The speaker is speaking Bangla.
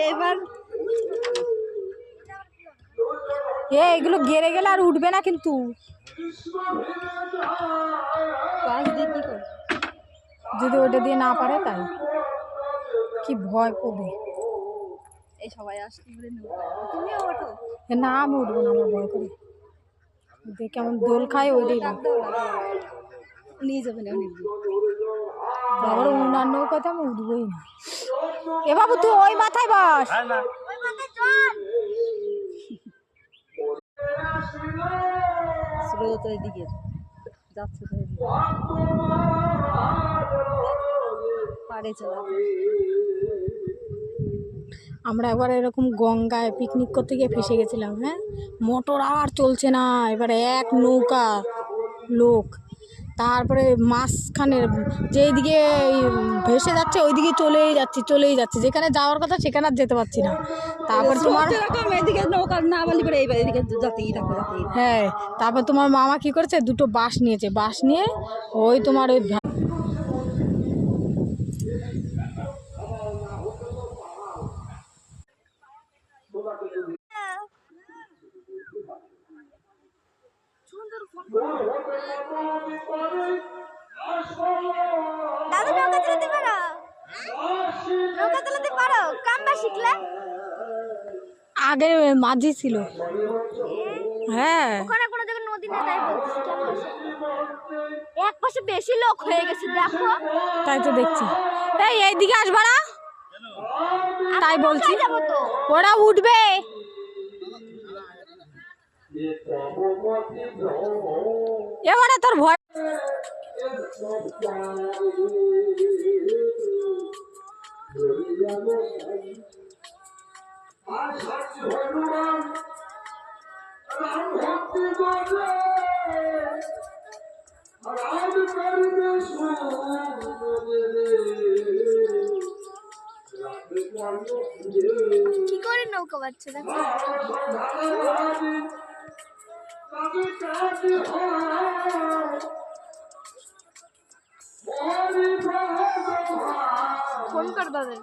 এবার এগুলো গেড়ে গেলে আর উঠবে না কিন্তু। পাশ দিয়ে কি করে যদি ওটা দিয়ে না পারে তাই কি ভয় করবে। এই সবাই আসতে বলে তুমিও ওঠো। না আমি উঠবো না, আমার ভয় করে। কেমন দোল খায় ওই দিন নিয়ে যাবে না আবার অন্যান্য কথা আমি উঠবোই না। এ বাবু তুই ওই মাথায় বস। স্রোত ওই দিকে যাচ্ছে পাড়ে চলা। আমরা একবার এরকম গঙ্গায় পিকনিক করতে গিয়ে ফেসে গেছিলাম। হ্যাঁ, মোটর আর চলছে না, এবারে এক নৌকা লোক, তারপরে মাঝখানে যেদিকে ভেসে যাচ্ছে ওইদিকে চলেই যাচ্ছে, যেখানে যাওয়ার কথা সেখানে আর যেতে পারছি না। তারপর তোমার এদিকে নৌকা না বলি পরে এইবার এদিকে যাতেই থাকো যাতেই। হ্যাঁ, তারপর তোমার মামা কি করেছে, দুটো বাঁশ নিয়েছে, বাঁশ নিয়ে ওই তোমার ওই দাদু নৌকা চালাতে পারো? নৌকা চালাতে পারো? কাম্বা শিখলে? আগে মাঝি ছিল। হ্যাঁ, ওখানে কোনো জায়গায় নদী না, তাই বলছি। এক পাশে বেশি লোক হয়ে গেছে দেখো। তাই তো দেখছি। এইদিকে আসবা না, তাই বলছি। ওরা উঠবে। এবারে তোর ভয় কি করে নৌকা বাচ্ছে দেখো। ফোন কর দাদা।